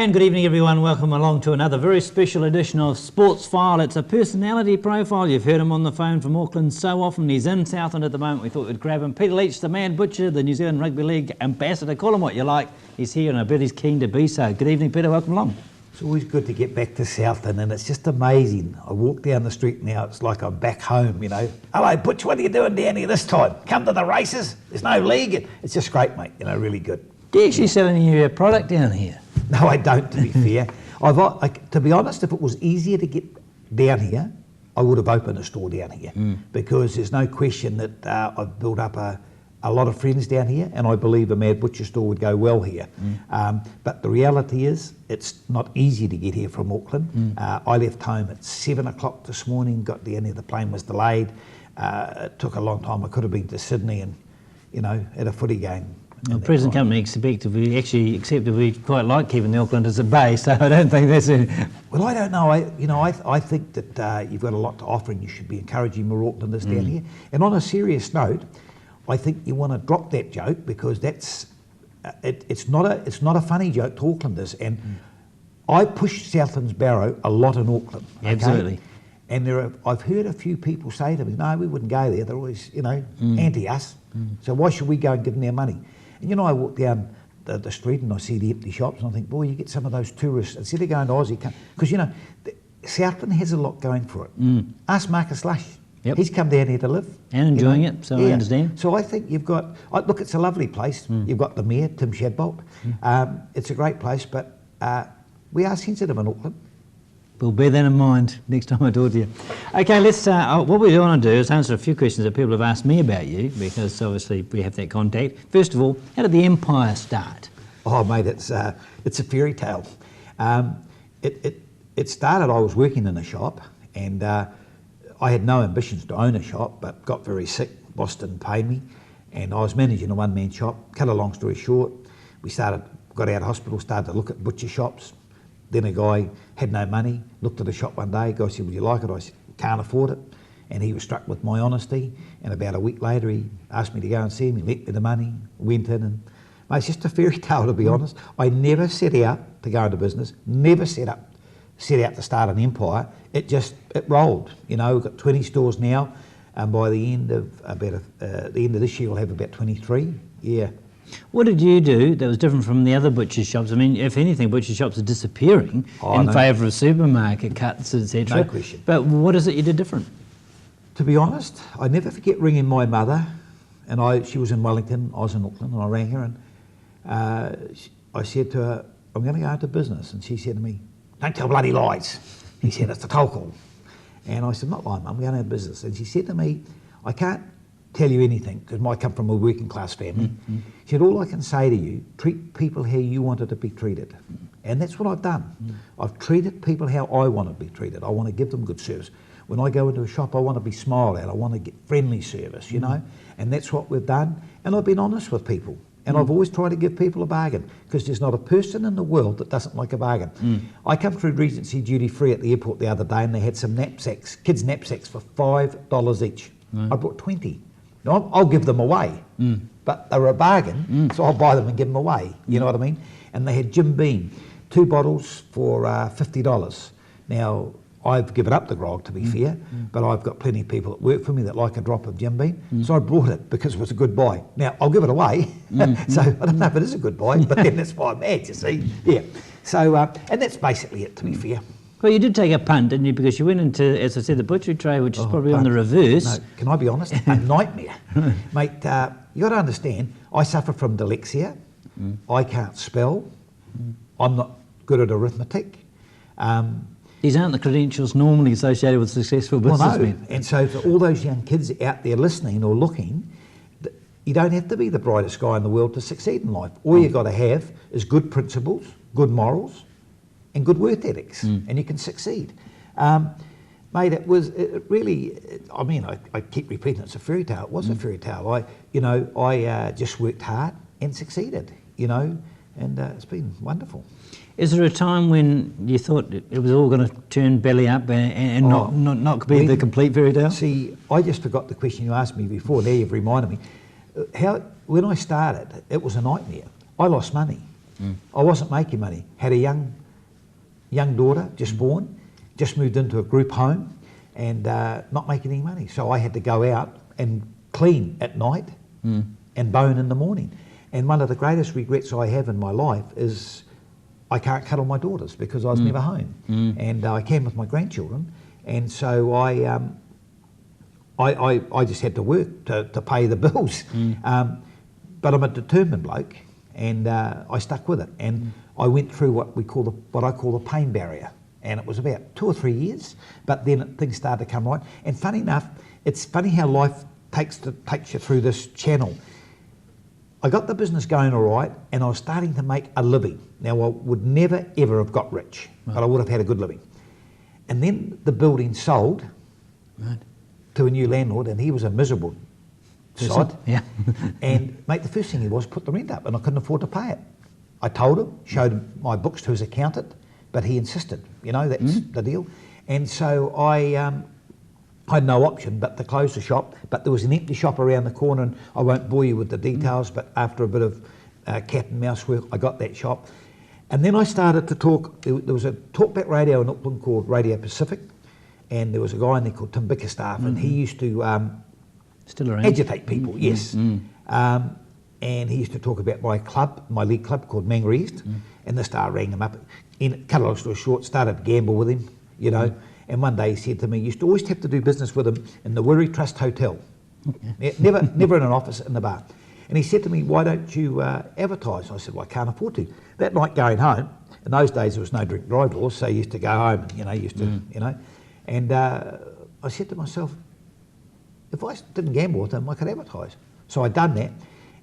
And good evening everyone, welcome along to another very special edition of Sports File. It's a personality profile. You've heard him on the phone from Auckland so often. He's in Southland at the moment. We thought we'd grab him. Peter Leach, the Mad Butcher, the New Zealand Rugby League ambassador. Call him what you like. He's here and I bet he's keen to be so. Good evening Peter, welcome along. It's always good to get back to Southland and it's just amazing. I walk down the street now, it's like I'm back home, you know. Hello Butch, what are you doing down here this time? Come to the races? There's no league. It's just great mate, you know, really good. Do you actually sell any of your product down here? No, I don't, to be fair. To be honest, if it was easier to get down here, I would have opened a store down here because there's no question that I've built up a lot of friends down here and I believe a Mad Butcher store would go well here. But the reality is, it's not easy to get here from Auckland. I left home at 7 o'clock this morning, got down here, the plane was delayed. It took a long time. I could have been to Sydney and, you know, at a footy game. The present company accepted we quite like keeping the Auckland as a base, so I don't think that's it. Well, I don't know. I think that you've got a lot to offer and you should be encouraging more Aucklanders down here. And on a serious note, I think you want to drop that joke because that's it's not a funny joke to Aucklanders. And I push Southland's Barrow a lot in Auckland. Okay? Absolutely. And I've heard a few people say to me, no, we wouldn't go there. They're always, you know, anti us. So why should we go and give them their money? And you know, I walk down the street and I see the empty shops and I think, boy, you get some of those tourists, instead of going to Aussie, because you know, Southland has a lot going for it. Ask Marcus Lush. Yep. He's come down here to live. And enjoying it, so I understand. So I think you've got, look, it's a lovely place. You've got the mayor, Tim Shadbolt. It's a great place, but we are sensitive in Auckland. We'll bear that in mind next time I talk to you. Okay, let's. What we want to do is answer a few questions that people have asked me about you, because obviously we have that contact. First of all, how did the empire start? Oh, mate, it's a fairy tale. It started. I was working in a shop, and I had no ambitions to own a shop, but got very sick. Boss didn't pay me, and I was managing a one-man shop. Cut a long story short, got out of hospital, started to look at butcher shops. Then a guy had no money, looked at the shop one day, guy said, would you like it? I said, can't afford it. And he was struck with my honesty. And about a week later, he asked me to go and see him. He lent me the money, went in. And mate, it's just a fairy tale, to be honest. I never set out to go into business, never set out to start an empire. It rolled. You know, we've got 20 stores now. And by the end of this year, we'll have about 23. Yeah. What did you do that was different from the other butcher shops? I mean, if anything, butcher shops are disappearing in favour of supermarket cuts, etc. No question. But what is it you did different? To be honest, I never forget ringing my mother, and she was in Wellington, I was in Auckland, and I rang her, and I said to her, I'm going to go into business. And she said to me, don't tell bloody lies. He said, it's the toll. And I said, not lying, Mum, I'm going into business. And she said to me, I can't tell you anything, because I come from a working class family. She said, all I can say to you, treat people how you wanted to be treated. And that's what I've done. I've treated people how I want to be treated. I want to give them good service. When I go into a shop, I want to be smiled at. I want to get friendly service, you know. And that's what we've done. And I've been honest with people. And I've always tried to give people a bargain, because there's not a person in the world that doesn't like a bargain. I come through Regency duty free at the airport the other day, and they had some knapsacks, kids' knapsacks for $5 each. I bought 20. Now, I'll give them away, but they were a bargain, so I'll buy them and give them away, you know what I mean? And they had Jim Beam, 2 bottles for $50. Now, I've given up the grog, to be fair, but I've got plenty of people that work for me that like a drop of Jim Beam, so I brought it because it was a good buy. Now, I'll give it away, so I don't know if it is a good buy, but then that's why I'm mad, you see. Yeah, so, and that's basically it, to be fair. Well, you did take a punt, didn't you? Because you went into, as I said, the butchery trade, which is probably on the reverse. No, can I be honest? A nightmare. Mate, you got to understand, I suffer from dyslexia. I can't spell. I'm not good at arithmetic. These aren't the credentials normally associated with successful businessmen. Well, no. And so for all those young kids out there listening or looking, you don't have to be the brightest guy in the world to succeed in life. All you've got to have is good principles, good morals, and good work ethics, and you can succeed. Mate, it really, I mean, I keep repeating it's a fairy tale. It was a fairy tale. I just worked hard and succeeded, you know, and it's been wonderful. Is there a time when you thought it was all going to turn belly up and not be the complete fairy tale? See, I just forgot the question you asked me before. Now you've reminded me. When I started, it was a nightmare. I lost money. I wasn't making money. Had a young daughter, just born, just moved into a group home, and not making any money. So I had to go out and clean at night and bone in the morning. And one of the greatest regrets I have in my life is I can't cuddle my daughters because I was never home. And I came with my grandchildren, and so I just had to work to pay the bills. But I'm a determined bloke, and I stuck with it. And I went through what I call the pain barrier, and it was about 2 or 3 years. But then things started to come right. And funny enough, it's funny how life takes you through this channel. I got the business going all right, and I was starting to make a living. Now, I would never, ever have got rich, but I would have had a good living. And then the building sold to a new landlord, and he was a miserable sod. Yeah. And, mate, the first thing he was put the rent up, and I couldn't afford to pay it. I told him, showed him my books to his accountant, but he insisted, that's the deal. And so I had no option but to close the shop, but there was an empty shop around the corner, and I won't bore you with the details, but after a bit of cat and mouse work, I got that shop. And then I started to talk. There was a talkback radio in Auckland called Radio Pacific, and there was a guy in there called Tim Bickerstaff, and he used to Still around. agitate people, yes. And he used to talk about my league club called Mangere East, and the Star rang him up. Cut a long story short, started to gamble with him, and one day he said to me, you used to always have to do business with him in the Wiri Trust Hotel. Never in an office, in the bar. And he said to me, why don't you advertise? I said, well, I can't afford to. That night going home, in those days there was no drink drive laws, so you used to go home, and I said to myself, if I didn't gamble with him, I could advertise. So I'd done that,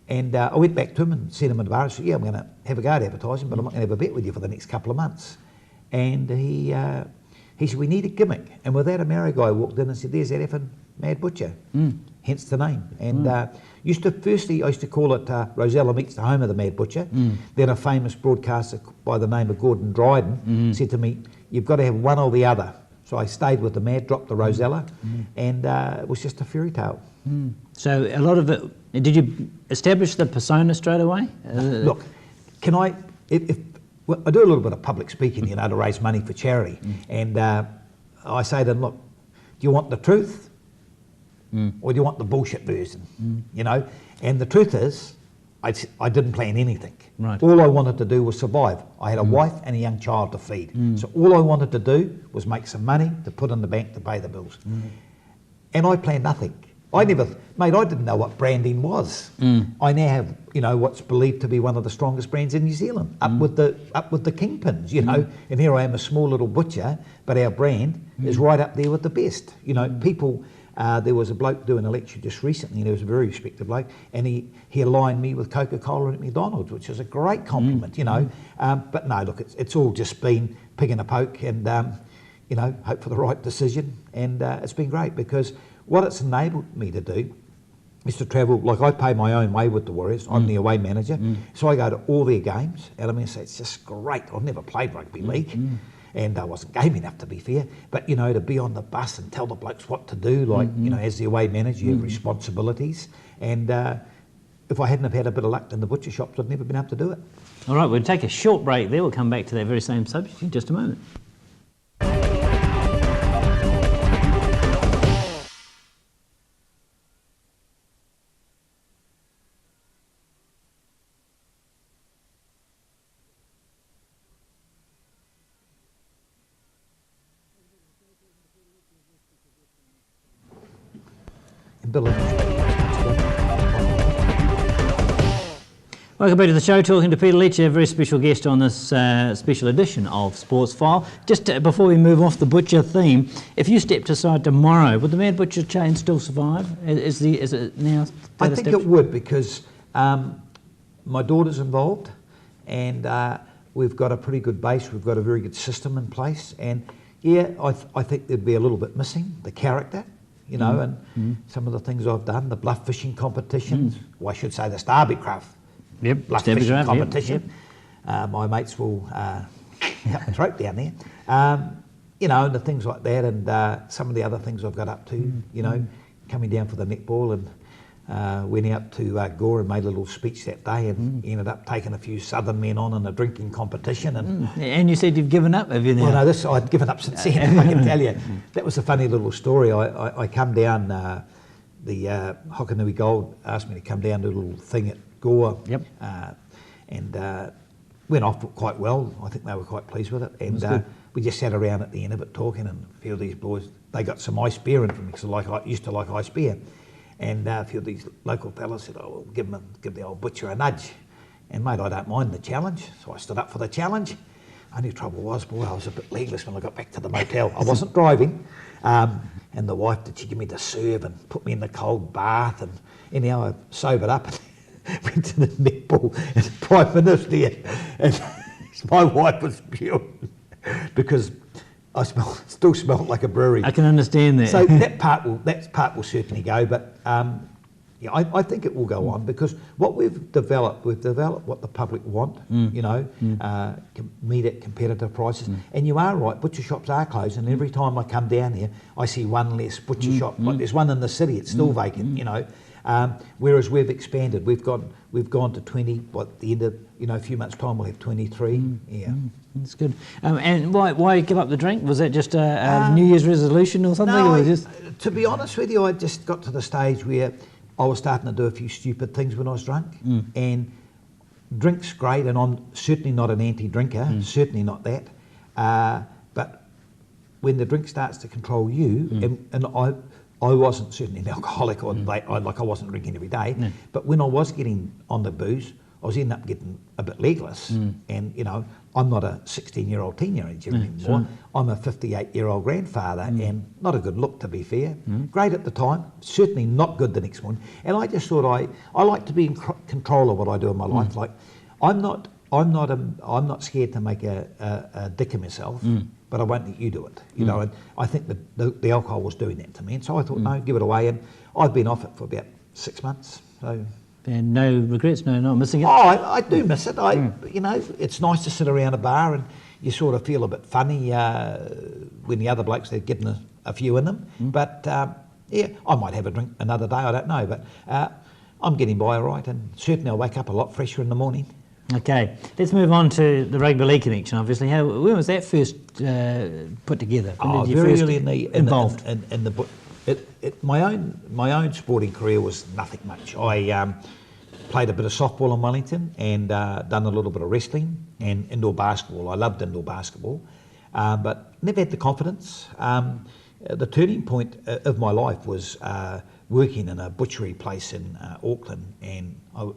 and I went back to him and sent him in the bar and said, yeah, I'm going to have a go at advertising, but I'm not going to have a bet with you for the next couple of months. And he said, we need a gimmick. And with that, a Maori guy walked in and said, there's that effing Mad Butcher, hence the name. And I used to call it Rosella Meets the Home of the Mad Butcher. Then a famous broadcaster by the name of Gordon Dryden said to me, you've got to have one or the other. So I stayed with the Mad, dropped the Rosella, and it was just a fairy tale. So a lot of it, did you establish the persona straight away? Look, can I, well, I do a little bit of public speaking, to raise money for charity. And I say to them, look, do you want the truth or do you want the bullshit version? And the truth is, I didn't plan anything. Right. All I wanted to do was survive. I had a wife and a young child to feed. So all I wanted to do was make some money to put in the bank to pay the bills. And I planned nothing. I didn't know what branding was. I now have, what's believed to be one of the strongest brands in New Zealand, up with the kingpins, and here I am, a small little butcher, but our brand is right up there with the best. People, there was a bloke doing a lecture just recently, and he was a very respected bloke, and he aligned me with Coca-Cola and McDonald's, which is a great compliment, but no, look, it's all just been pig and a poke, and hope for the right decision, and it's been great because what it's enabled me to do is to travel, like I pay my own way with the Warriors, I'm the away manager, so I go to all their games, and it's just great. I've never played rugby league, and I wasn't game enough to be fair, but to be on the bus and tell the blokes what to do, like, as the away manager, you have responsibilities, and if I hadn't have had a bit of luck in the butcher shops, I'd never been able to do it. All right, we'll take a short break there. We'll come back to that very same subject in just a moment. Welcome back to the show, talking to Peter Leach, a very special guest on this special edition of Sports File. Just before we move off the butcher theme, if you stepped aside tomorrow, would the Mad Butcher chain still survive? Is it now? I think it would, because my daughter's involved, and we've got a pretty good base. We've got a very good system in place, and yeah, I think there'd be a little bit missing the character. And some of the things I've done, the bluff fishing competitions, or I should say the Starbit Craft bluff fishing competition. My mates will cut the throat down there. And the things like that, and some of the other things I've got up to, coming down for the netball, and went out to Gore and made a little speech that day, and ended up taking a few southern men on in a drinking competition. And you said you've given up, have you now? Well, no, I'd given up since then, I can tell you. That was a funny little story. I come down, the Hokanui Gold asked me to come down to a little thing at Gore. Yep. And went off quite well. I think they were quite pleased with it. And we just sat around at the end of it talking, and a few of these boys, they got some ice beer in from me, because I used to like ice beer. And a few of these local fellas said, oh, well, give the old butcher a nudge. And mate, I don't mind the challenge. So I stood up for the challenge. Only trouble was, boy, I was a bit legless when I got back to the motel. I wasn't driving. And the wife, did she give me the serve and put me in the cold bath? And anyhow, I sobered up and went to the netball and the Prime Minister. And my wife was pure because I still smelled like a brewery. I can understand that. So that part will certainly go, but yeah, I think it will go on, because what we've developed what the public want, you know, meat at competitive prices. And you are right, butcher shops are closed, and every time I come down here, I see one less butcher shop. Like there's one in the city, it's still vacant, you know. Whereas we've expanded, we've gone to 20. By the end of a few months' time, we'll have 23. Yeah. That's good. And why give up the drink? Was that just a New Year's resolution or something? No, or to be honest with you, I just got to the stage where I was starting to do a few stupid things when I was drunk. And drink's great, and I'm certainly not an anti-drinker, certainly not that. But when the drink starts to control you, and I wasn't certainly an alcoholic, or I wasn't drinking every day, but when I was getting on the booze, I was ending up getting a bit legless. And I'm not a 16-year-old teenager anymore. Sure. I'm a 58-year-old grandfather, and not a good look, to be fair. Great at the time, certainly not good the next morning. And I just thought I like to be in control of what I do in my life. Like I'm not scared to make a dick of myself, but I won't let you do it. You know, and I think that the alcohol was doing that to me, and so I thought, no, give it away. And I've been off it for about 6 months. So. And no regrets, not missing it? Oh, I do miss it. It's nice to sit around a bar and you sort of feel a bit funny when the other blokes, they're getting a few in them. But yeah, I might have a drink another day, I don't know. But I'm getting by all right, and certainly I wake up a lot fresher in the morning. Okay, let's move on to the Rugby League connection, obviously. When was that first put together? When did you very first early involved? In the my own sporting career was nothing much. I played a bit of softball in Wellington, and done a little bit of wrestling and indoor basketball. I loved indoor basketball, but never had the confidence. The turning point of my life was working in a butchery place in Auckland, and I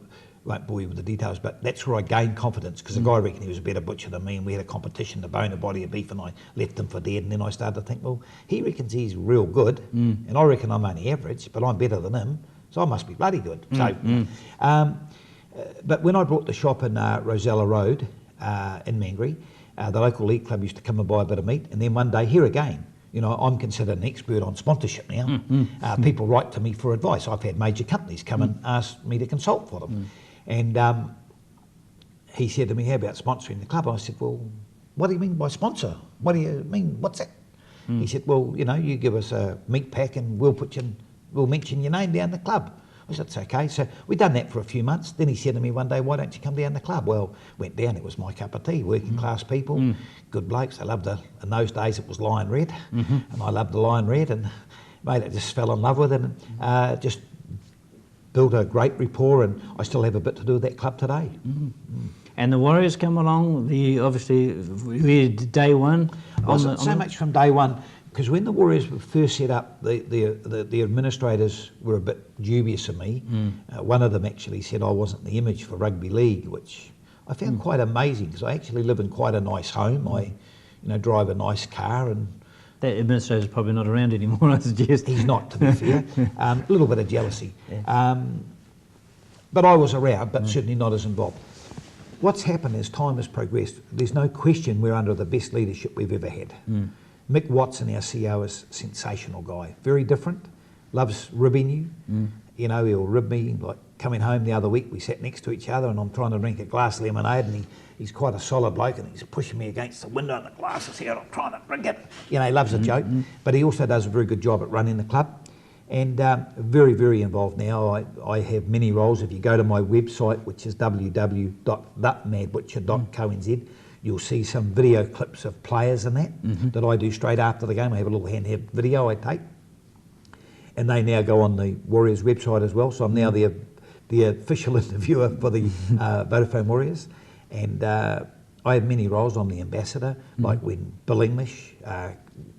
won't bore you with the details, but that's where I gained confidence, because the guy reckoned he was a better butcher than me, and we had a competition to bone a body of beef, and I left him for dead. And then I started to think, well, he reckons he's real good, and I reckon I'm only average, but I'm better than him, so I must be bloody good. But when I brought the shop in Rosella Road in Mangere, the local league club used to come and buy a bit of meat, and then one day, here again, I'm considered an expert on sponsorship now. People write to me for advice. I've had major companies come and ask me to consult for them. And he said to me, how about sponsoring the club? I said, well, what do you mean by sponsor? What do you mean? What's that? He said, well, you give us a meat pack and we'll mention your name down the club. I said, that's okay. So we done that for a few months. Then he said to me one day, why don't you come down the club? Well, went down, it was my cup of tea, working class people, good blokes. They loved in those days it was Lion Red, and I loved the Lion Red, and mate, I just fell in love with it, and just built a great rapport, and I still have a bit to do with that club today. And the Warriors come along, obviously, day one? Wasn't so much from day one, because when the Warriors were first set up, the administrators were a bit dubious of me. One of them actually said I wasn't the image for rugby league, which I found quite amazing, because I actually live in quite a nice home. I drive a nice car, and that administrator's probably not around anymore, I suggest. He's not, to be fair. A little bit of jealousy. But I was around, but certainly not as involved. What's happened as time has progressed, there's no question we're under the best leadership we've ever had. Mick Watson, our CEO, is a sensational guy. Very different, loves ribbing you. He'll rib me. Like coming home the other week, we sat next to each other, and I'm trying to drink a glass of lemonade, and he's quite a solid bloke, and he's pushing me against the window, and the glass is here, and I'm trying to drink it. He loves a joke, but he also does a very good job at running the club. and very, very involved now. I have many roles. If you go to my website, which is www.themadbutcher.co.nz, you'll see some video clips of players in that I do straight after the game. I have a little handheld video I take, and they now go on the Warriors website as well. So I'm now the official interviewer for the Vodafone Warriors, and I have many roles. I'm the ambassador, like when Bill English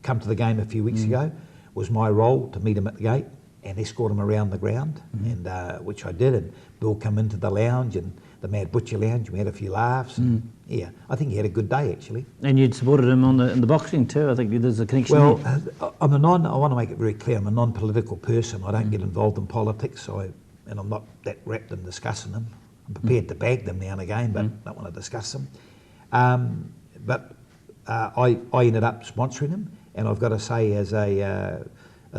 come to the game a few weeks ago, was my role to meet him at the gate and escort him around the ground, and which I did. And Bill come into the lounge, and the Mad Butcher lounge. We had a few laughs. And, yeah, I think he had a good day actually. And you'd supported him in the boxing too. I think there's a connection. Well, there. I want to make it very clear. I'm a non-political person. I don't get involved in politics. And I'm not that wrapped in discussing them. I'm prepared to bag them now and again, but don't want to discuss them. But I ended up sponsoring him, and I've got to say, as a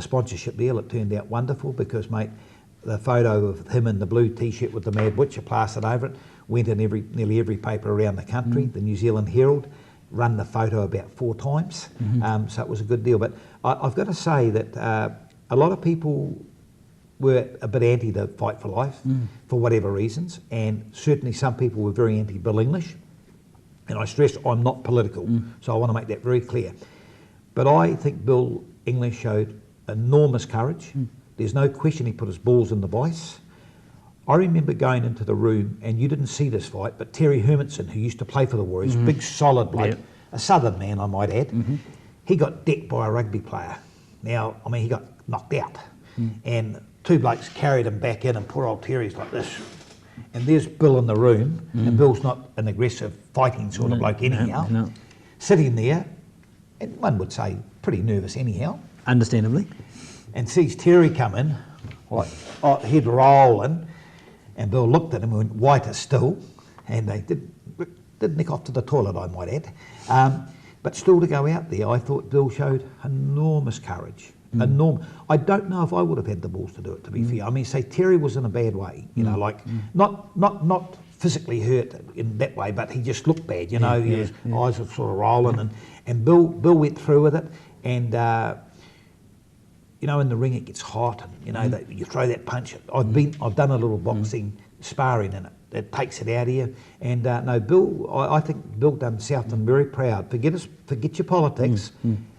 sponsorship deal, it turned out wonderful because, mate, the photo of him in the blue T-shirt with the Mad Butcher plastered over it went in nearly every paper around the country. The New Zealand Herald run the photo about 4 times, so it was a good deal. But I've got to say that a lot of people were a bit anti the Fight for Life for whatever reasons, and certainly some people were very anti Bill English. And I stress I'm not political, so I want to make that very clear. But I think Bill English showed enormous courage. There's no question he put his balls in the vice. I remember going into the room, and you didn't see this fight, but Terry Hermanson, who used to play for the Warriors, big solid bloke, a southern man I might add, he got decked by a rugby player. Now, I mean, he got knocked out, and 2 blokes carried him back in, and poor old Terry's like this. And there's Bill in the room, and Bill's not an aggressive fighting sort of bloke anyhow, sitting there, and one would say pretty nervous anyhow. Understandably. And sees Terry come in, like head rolling, and Bill looked at him and went white as still, and they did nick off to the toilet, I might add. But still, to go out there, I thought Bill showed enormous courage. Enormous. I don't know if I would have had the balls to do it, to be fair. I mean, say Terry was in a bad way, you know, like not physically hurt in that way, but he just looked bad, you know. His eyes were sort of rolling, and Bill went through with it, and you know, in the ring it gets hot, and you know you throw that punch. I've done a little boxing sparring in it. It takes it out of you. And no, Bill, I think Bill done Southland very proud. Forget your politics,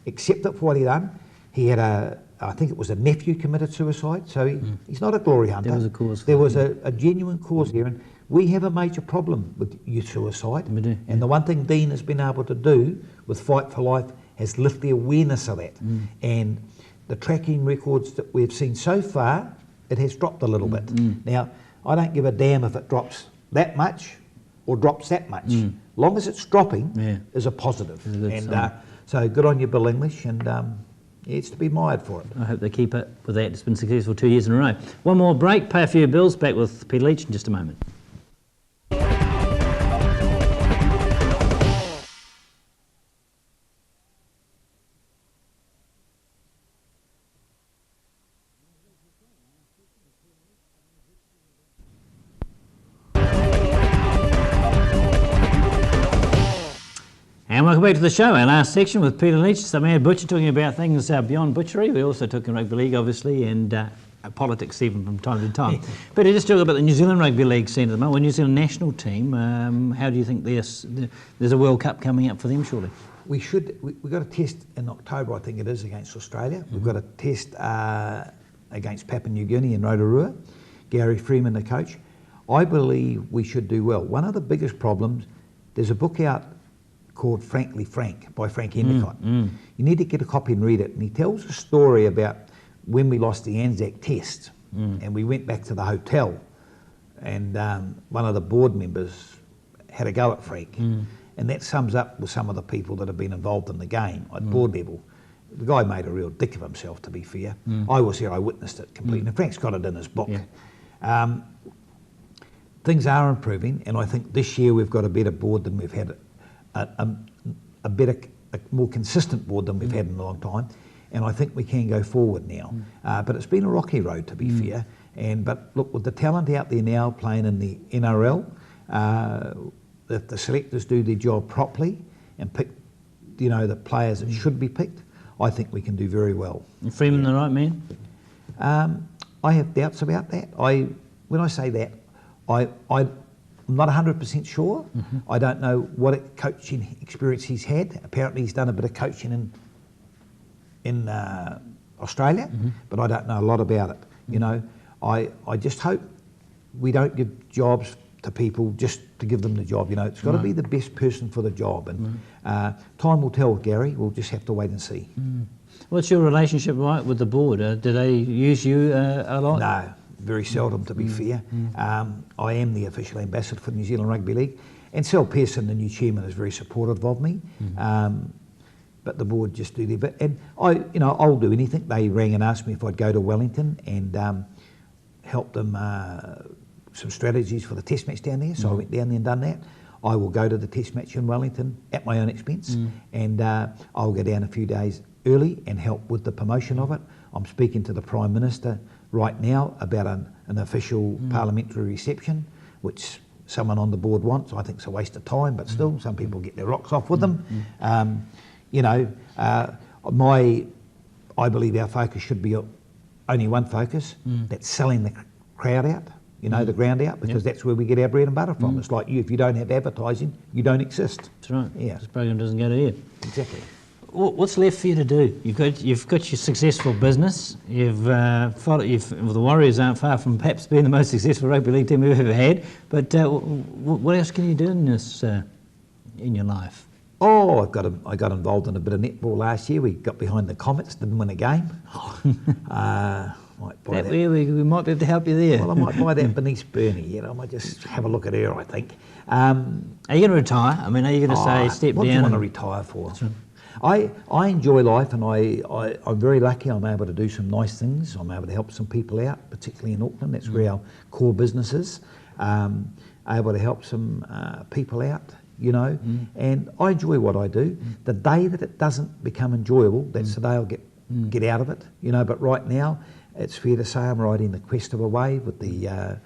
accept it for what he done. He had I think it was a nephew committed suicide, so he's not a glory hunter. There was a cause. There was a genuine cause here, and we have a major problem with youth suicide. We do. And the one thing Dean has been able to do with Fight for Life has lift the awareness of that. And the tracking records that we've seen so far, it has dropped a little bit. Now, I don't give a damn if it drops that much or drops that much. Long as it's dropping is a positive. And so good on you, Bill English, and it's to be admired for it. I hope they keep it with that. It's been successful 2 years in a row. One more break, pay a few bills. Back with Peter Leach in just a moment. And welcome back to the show. Our last section with Peter Leach, the Mad Butcher, talking about things beyond butchery. We also took in rugby league, obviously, and politics even from time to time. Peter, just talk about the New Zealand Rugby League scene at the moment. We're New Zealand national team. How do you think there's a World Cup coming up for them, surely? We've got a test in October, I think it is, against Australia. We've got a test against Papua New Guinea in Rotorua. Gary Freeman, the coach. I believe we should do well. One of the biggest problems, there's a book out called Frankly Frank by Frank Endicott. You need to get a copy and read it. And he tells a story about when we lost the Anzac Test, and we went back to the hotel, and one of the board members had a go at Frank. And that sums up with some of the people that have been involved in the game at board level. The guy made a real dick of himself, to be fair. I was there, I witnessed it completely. And Frank's got it in his book. Things are improving, and I think this year we've got a better board than we've had, a more consistent board than we've had in a long time, and I think we can go forward now. But it's been a rocky road, to be fair. But look, with the talent out there now playing in the NRL, if the selectors do their job properly and pick, you know, the players that should be picked, I think we can do very well. And Freeman the right man? I have doubts about that. When I say that, I'm not 100% sure. I don't know what coaching experience he's had. Apparently he's done a bit of coaching in Australia, but I don't know a lot about it. You know, I just hope we don't give jobs to people just to give them the job. You know, it's got to be the best person for the job, and time will tell, Gary. We'll just have to wait and see. What's your relationship like with the board? Do they use you a lot? No, very seldom, to be fair. I am the official ambassador for New Zealand Rugby League, and Sal Pearson, the new chairman, is very supportive of me. But the board just do their bit, and I'll do anything. They rang and asked me if I'd go to Wellington and help them some strategies for the test match down there. So I went down there and done that. I will go to the test match in Wellington at my own expense, and I'll go down a few days early and help with the promotion of it. I'm speaking to the Prime Minister right now about an official parliamentary reception, which someone on the board wants. I think it's a waste of time, but still, some people get their rocks off with them. I believe our focus should be only one focus, that's selling the crowd out, the ground out, because that's where we get our bread and butter from. It's like if you don't have advertising, you don't exist. That's right. Yeah. This program doesn't go to air. Exactly. What's left for you to do? You've got your successful business. The Warriors aren't far from perhaps being the most successful rugby league team we've ever had. But what else can you do in this in your life? Oh, I got involved in a bit of netball last year. We got behind the Comets, didn't win a game. Might buy that. We might be able to help you there. Well, I might buy that Bernice Burney. I might just have a look at her, I think. Are you going to retire? I mean, are you going to say step down? What do you want to retire for? I enjoy life, and I'm very lucky. I'm able to do some nice things. I'm able to help some people out, particularly in Auckland. That's where our core business is. Able to help some people out, and I enjoy what I do. The day that it doesn't become enjoyable, that's the day I'll get out of it. But right now, it's fair to say I'm riding the crest of a wave with the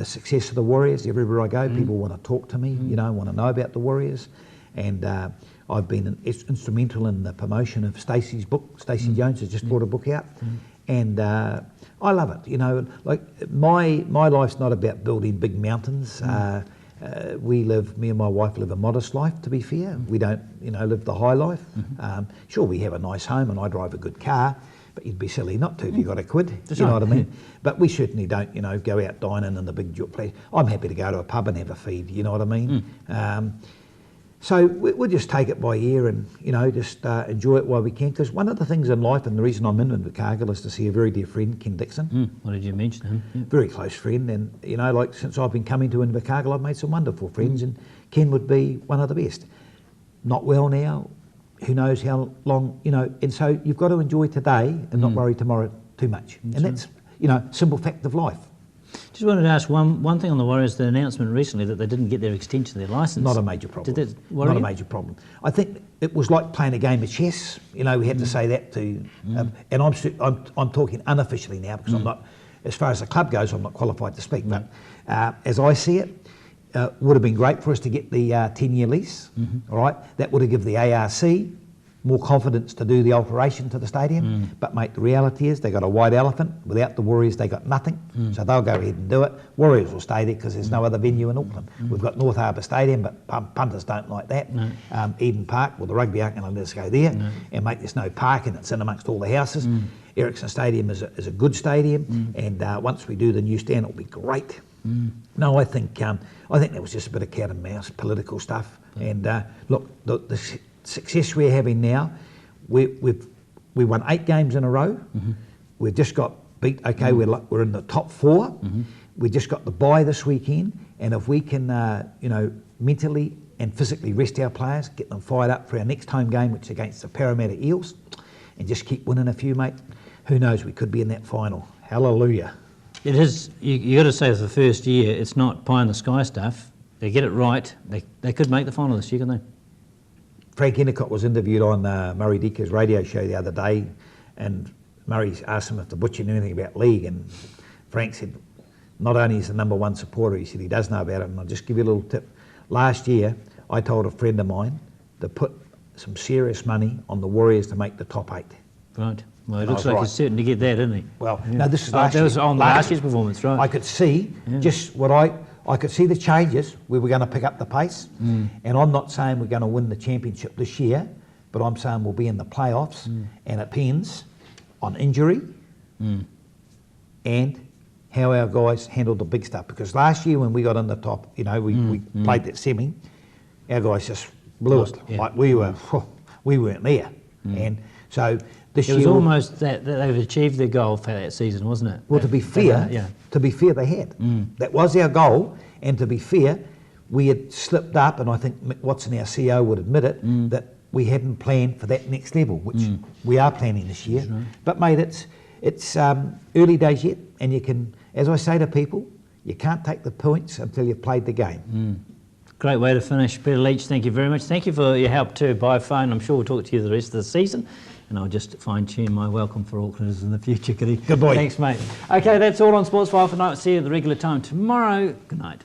success of the Warriors. Everywhere I go, people want to talk to me. Want to know about the Warriors, and I've been instrumental in the promotion of Stacey's book. Stacey Jones has just brought a book out, and I love it. Like my life's not about building big mountains. Me and my wife live a modest life, to be fair. We don't, live the high life. Sure, we have a nice home and I drive a good car, but you'd be silly not to if you got a quid. You know what I mean? But we certainly don't, go out dining in the big place. I'm happy to go to a pub and have a feed, you know what I mean? So we'll just take it by ear and, just enjoy it while we can. Because one of the things in life, and the reason I'm in Invercargill, is to see a very dear friend, Ken Dixon. What did you mention him? Yeah. Very close friend. And, since I've been coming to Invercargill, I've made some wonderful friends. And Ken would be one of the best. Not well now. Who knows how long, And so you've got to enjoy today and not worry tomorrow too much. That's simple fact of life. Just wanted to ask one thing on the Warriors, the announcement recently that they didn't get their extension of their licence. Not a major problem. Did that worry you? Not a major problem. I think it was like playing a game of chess. We had to say that to, and I'm talking unofficially now because I'm not, as far as the club goes, I'm not qualified to speak. But as I see it, would have been great for us to get the 10-year lease. All right, that would have given the ARC more confidence to do the alteration to the stadium. But mate, the reality is they got a white elephant. Without the Warriors, they got nothing. So they'll go ahead and do it. Warriors will stay there because there's no other venue in Auckland. We've got North Harbour Stadium, but punters don't like that. Eden Park, well, the rugby aren't going to let us go there. And mate, there's no parking. It's in amongst all the houses. Ericsson Stadium is a good stadium, and once we do the new stand, it'll be great. No, I think that was just a bit of cat and mouse political stuff. And look, the success we're having now, we won 8 games in a row. We've just got beat. Okay, we're in the top 4. We just got the bye this weekend, and if we can, mentally and physically rest our players, get them fired up for our next home game, which is against the Parramatta Eels, and just keep winning a few, mate. Who knows? We could be in that final. Hallelujah. It is. You got to say, for the first year, it's not pie in the sky stuff. They get it right. They could make the final this year, couldn't they? Frank Endicott was interviewed on Murray Deaker's radio show the other day, and Murray asked him if the Butcher knew anything about league, and Frank said not only is the number 1 supporter, he said he does know about it. And I'll just give you a little tip. Last year, I told a friend of mine to put some serious money on the Warriors to make the top 8. Right. Well, it And I looks was like right. he's certain to get that, isn't he? Well, Yeah. no, this is Oh, last that year. was on last year's performance, right? I could see just what I could see the changes. We were going to pick up the pace, and I'm not saying we're going to win the championship this year, but I'm saying we'll be in the playoffs, and it depends on injury and how our guys handled the big stuff. Because last year when we got in the top, you know, we played that semi, our guys just blew Lost, it. yeah. Like we weren't there, and so this It year was we'll- almost that they've achieved their goal for that season, wasn't it? Well, to be fair, yeah. they had. That was our goal, and to be fair, we had slipped up, and I think Mick Watson, our CEO, would admit it, that we hadn't planned for that next level, which we are planning this year. But mate, it's early days yet, and you can, as I say to people, you can't take the points until you've played the game. Great way to finish. Peter Leach, thank you very much. Thank you for your help too by phone. I'm sure we'll talk to you the rest of the season, and I'll just fine-tune my welcome for Aucklanders in the future. Good boy. Thanks, mate. Okay, that's all on Sports File for tonight. See you at the regular time tomorrow. Good night.